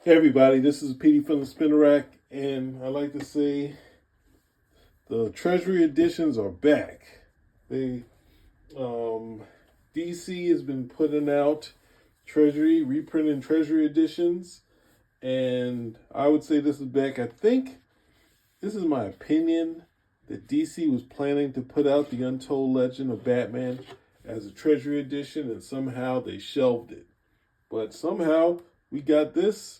Hey everybody, this is Petey from the Spinner Rack, and I like to say the Treasury editions are back. They DC has been putting out Treasury, reprinting Treasury editions, and I would say this is back. I think this is my opinion that DC was planning to put out the Untold Legend of Batman as a Treasury edition, and somehow they shelved it. But somehow we got this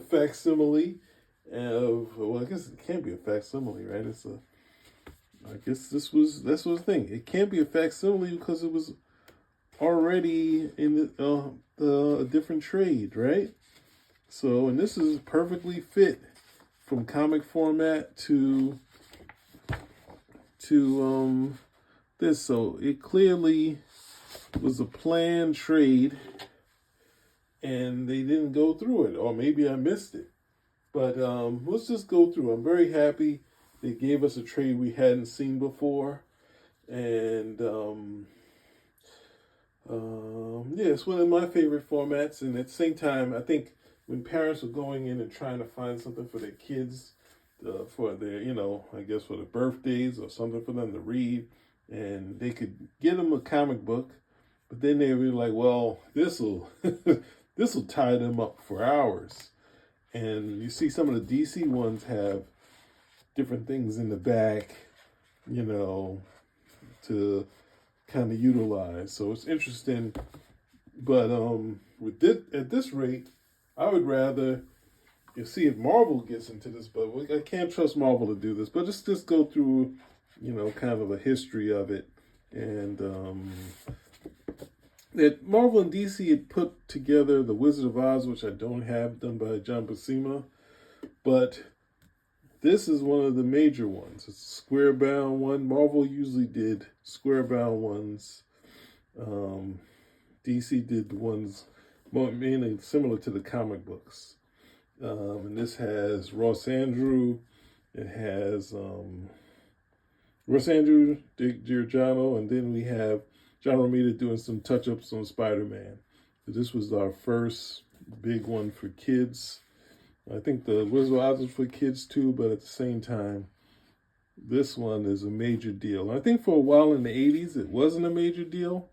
facsimile of, well, I guess it can't be a facsimile, right? I guess that's the thing. It can't be a facsimile because it was already in a different trade, right? So, and this is perfectly fit from comic format to this. So it clearly was a planned trade, and they didn't go through it, or maybe I missed it. But let's just go through. I'm very happy they gave us a trade we hadn't seen before, and yeah, it's one of my favorite formats. And at the same time, I think when parents are going in and trying to find something for their kids, for their, I guess for their birthdays or something for them to read, and they could get them a comic book, but then they were like, well, this'll this will tie them up for hours. And you see some of the DC ones have different things in the back, to kind of utilize. So it's interesting. But with this, at this rate, I would rather see if Marvel gets into this. But I can't trust Marvel to do this. But just go through, kind of a history of it. And that Marvel and DC had put together the Wizard of Oz, which I don't have, done by John Buscema, but this is one of the major ones. It's a square bound one. Marvel usually did square bound ones. DC did the ones mainly similar to the comic books. And this has Ross Andru. It has Ross Andru, Dick Giorgiano, and then we have John Romita doing some touch-ups on Spider-Man. So this was our first big one for kids. I think the Wizard of Oz was for kids too, but at the same time, this one is a major deal. And I think for a while in the 80s, it wasn't a major deal.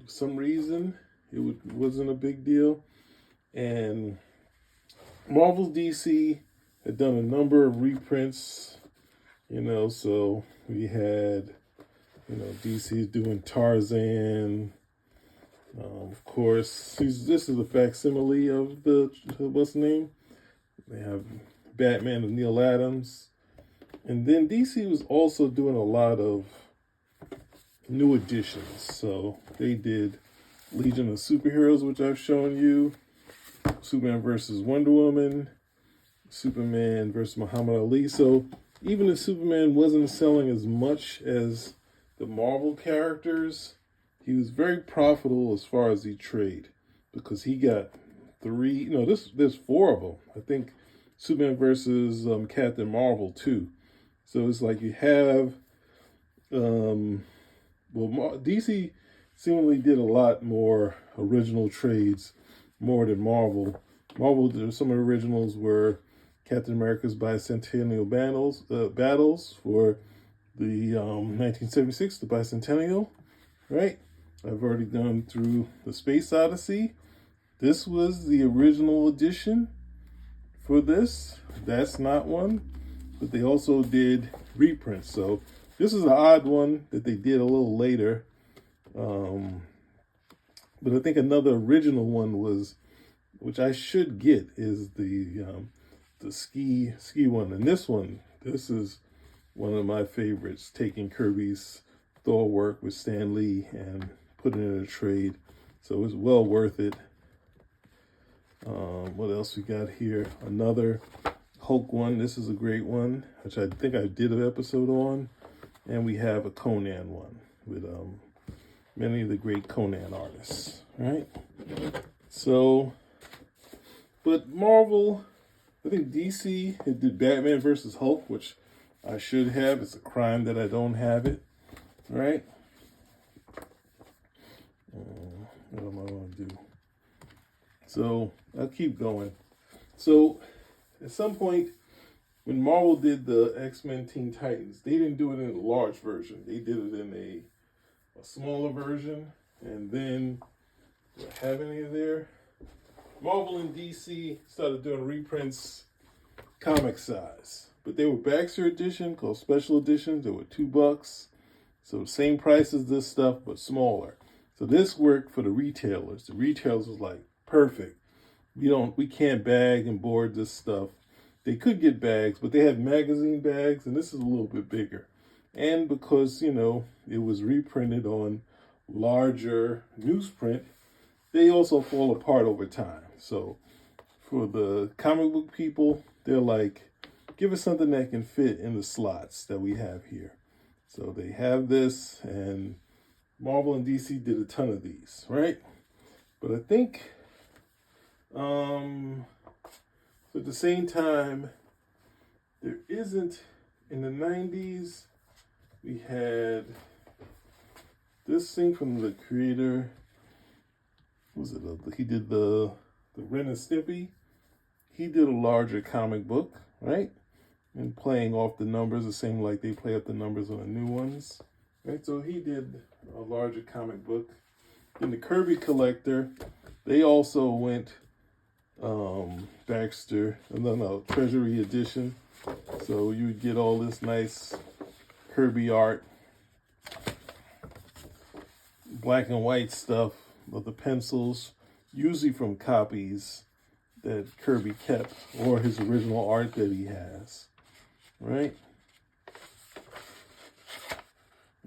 For some reason, it wasn't a big deal. And Marvel DC had done a number of reprints, so we had... DC is doing Tarzan. Of course, this is a facsimile of what's the name? They have Batman of Neil Adams. And then DC was also doing a lot of new editions. So they did Legion of Superheroes, which I've shown you, Superman versus Wonder Woman, Superman versus Muhammad Ali. So even if Superman wasn't selling as much as the Marvel characters, he was very profitable as far as the trade, because he got there's four of them. I think Superman versus Captain Marvel too. So it's like you have, DC seemingly did a lot more original trades, more than Marvel. Some of the originals were Captain America's bicentennial battles for the 1976, the bicentennial, right? I've already gone through the Space Odyssey. This was the original edition for this. That's not one, but they also did reprints. So this is an odd one that they did a little later. But I think another original one was, which I should get, is the ski one. And this is one of my favorites, taking Kirby's Thor work with Stan Lee and putting it in a trade. So it's well worth it. What else we got here? Another Hulk one. This is a great one, which I think I did an episode on. And we have a Conan one with many of the great Conan artists, right? So, but Marvel, I think DC did Batman versus Hulk, which I should have. It's a crime that I don't have it, right? What am I going to do? So I'll keep going. So at some point, when Marvel did the X-Men Teen Titans, they didn't do it in a large version. They did it in a smaller version. And then, do I have any there? Marvel and DC started doing reprints comic size. But they were Baxter edition, called special editions. They were $2. So same price as this stuff, but smaller. So this worked for the retailers. The retailers was like, perfect. We can't bag and board this stuff. They could get bags, but they had magazine bags, and this is a little bit bigger. And because, it was reprinted on larger newsprint, they also fall apart over time. So for the comic book people, they're like, give us something that can fit in the slots that we have here. So they have this, and Marvel and DC did a ton of these, right? But I think at the same time, there isn't, in the 90s, we had this thing from the creator, he did the Ren and Stimpy. He did a larger comic book, right? And playing off the numbers, the same like they play up the numbers on the new ones, right? So he did a larger comic book. In the Kirby collector, they also went Baxter, Treasury edition. So you would get all this nice Kirby art, black and white stuff with the pencils, usually from copies that Kirby kept or his original art that he has, right?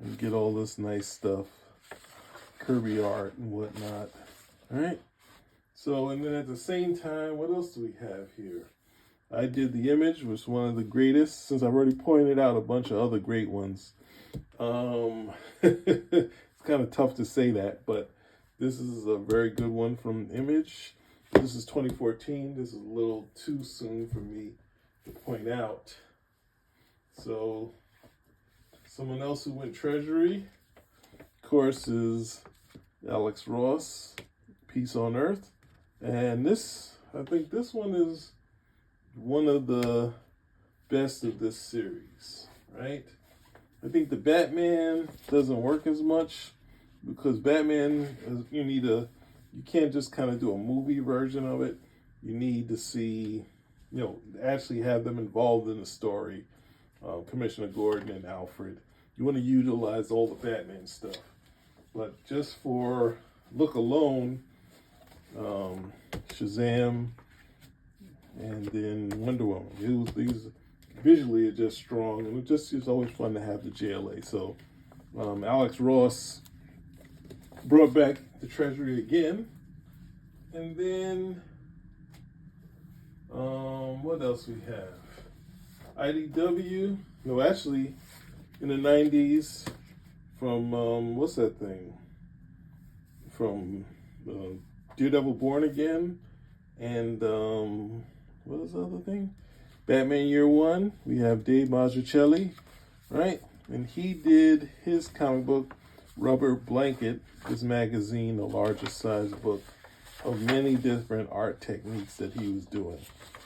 And get all this nice stuff, Kirby art and whatnot, all right? So, and then at the same time, what else do we have here? I Did the Image, which was one of the greatest, since I've already pointed out a bunch of other great ones. It's kind of tough to say that, but this is a very good one from Image. This is 2014. This is a little too soon for me to point out. So, someone else who went Treasury, of course, is Alex Ross, Peace on Earth. And I think this one is one of the best of this series, right? I think the Batman doesn't work as much because Batman, you can't just kind of do a movie version of it. You need to see, actually have them involved in the story. Commissioner Gordon and Alfred. You want to utilize all the Batman stuff. But just for look alone, Shazam, and then Wonder Woman. These visually are just strong, and it's always fun to have the JLA. So Alex Ross brought back the Treasury again, and then what else we have? IDW. No, actually, in the 90s, from what's that thing? From Daredevil Born Again, and what was the other thing? Batman Year One. We have Dave Mazzucchelli, right? And he did his comic book, Rubber Blanket, his magazine, the largest size book of many different art techniques that he was doing.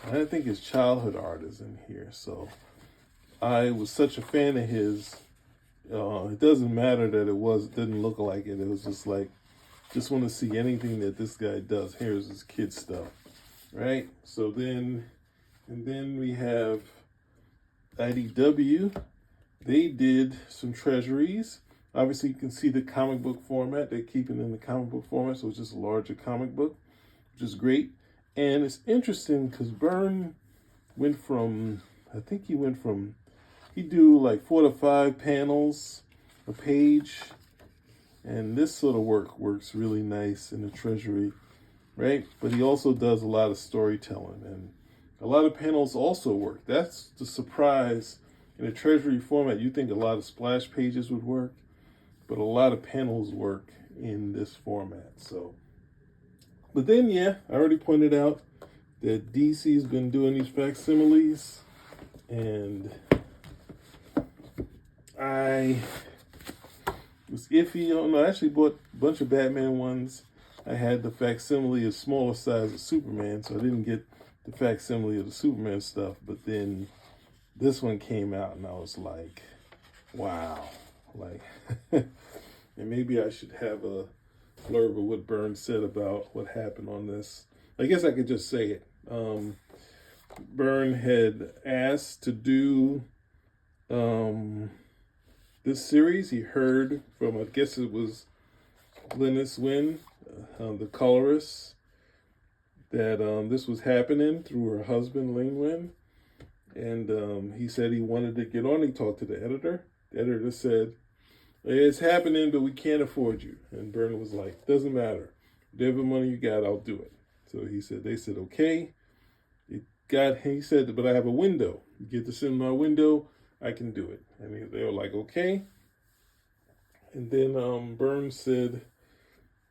And I think his childhood art is in here. So I was such a fan of his. It doesn't matter that it didn't look like it. It was just like, just want to see anything that this guy does. Here's his kid stuff, right? So then we have IDW. They did some treasuries. Obviously, you can see the comic book format. They keep it in the comic book format, so it's just a larger comic book, which is great. And it's interesting because Byrne went from, he'd do like 4 to 5 panels a page. And this sort of works really nice in the Treasury, right? But he also does a lot of storytelling, and a lot of panels also work. That's the surprise. In a Treasury format, you think a lot of splash pages would work, but a lot of panels work in this format. So, but then, I already pointed out that DC's been doing these facsimiles, and I was iffy on. I actually bought a bunch of Batman ones. I had the facsimile of smaller size of Superman, so I didn't get the facsimile of the Superman stuff. But then this one came out, and I was like, wow. Like, and maybe I should have a blurb of what Byrne said about what happened on this. I guess I could just say it. Byrne had asked to do this series. He heard from, I guess it was Glynis Wynn, the colorist, that this was happening through her husband, Lane Wynn. And he said he wanted to get on. He talked to the editor. The editor said, it's happening, but we can't afford you. And Byrne was like, doesn't matter. Whatever money you got, I'll do it. So they said, okay. He said, but I have a window. You get this in my window, I can do it. And they were like, okay. And then Byrne said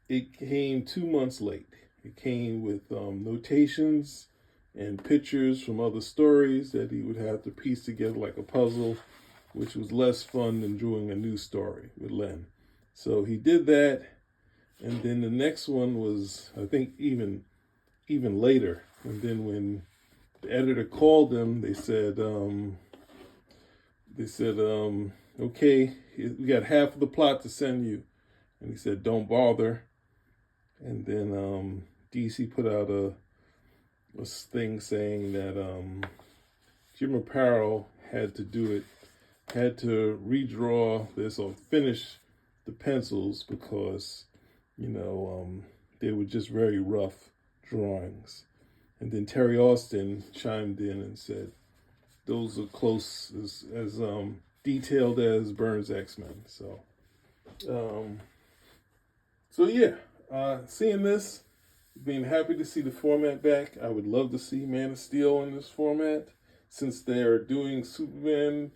it came 2 months late. It came with notations and pictures from other stories that he would have to piece together like a puzzle, which was less fun than drawing a new story with Len. So he did that. And then the next one was, I think, even later. And then when the editor called him, they said, okay, we got half of the plot to send you. And he said, don't bother. And then DC put out a thing saying that Jim Aparo had to do it, had to redraw this or finish the pencils because, they were just very rough drawings. And then Terry Austin chimed in and said, those are close as detailed as Byrne's X-Men. So yeah, seeing this, being happy to see the format back. I would love to see Man of Steel in this format, since they're doing Superman.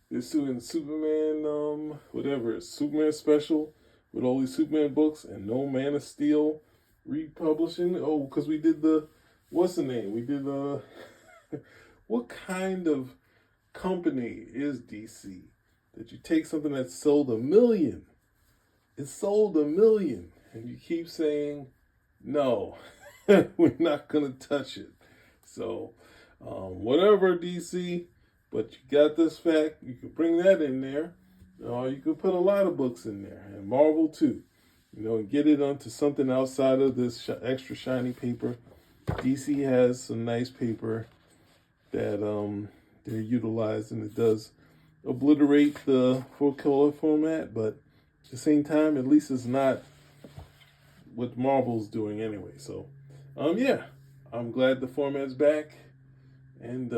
They're doing Superman, Superman special with all these Superman books and no Man of Steel republishing. Oh, because we did what's the name? We did what kind of company is DC that you take something that sold 1 million? It sold 1 million, and you keep saying, no, we're not going to touch it. So, whatever, DC, but you got this fact, you can bring that in there. You can put a lot of books in there, and Marvel too. And get it onto something outside of this extra shiny paper. DC has some nice paper that they're utilizing. It does obliterate the full-color format, but at the same time, at least it's not what Marvel's doing anyway. So, yeah, I'm glad the format's back, and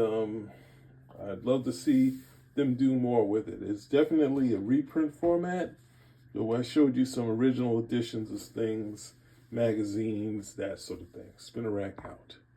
I'd love to see them do more with it. It's definitely a reprint format, though I showed you some original editions of things, magazines, that sort of thing. Spin a rack out.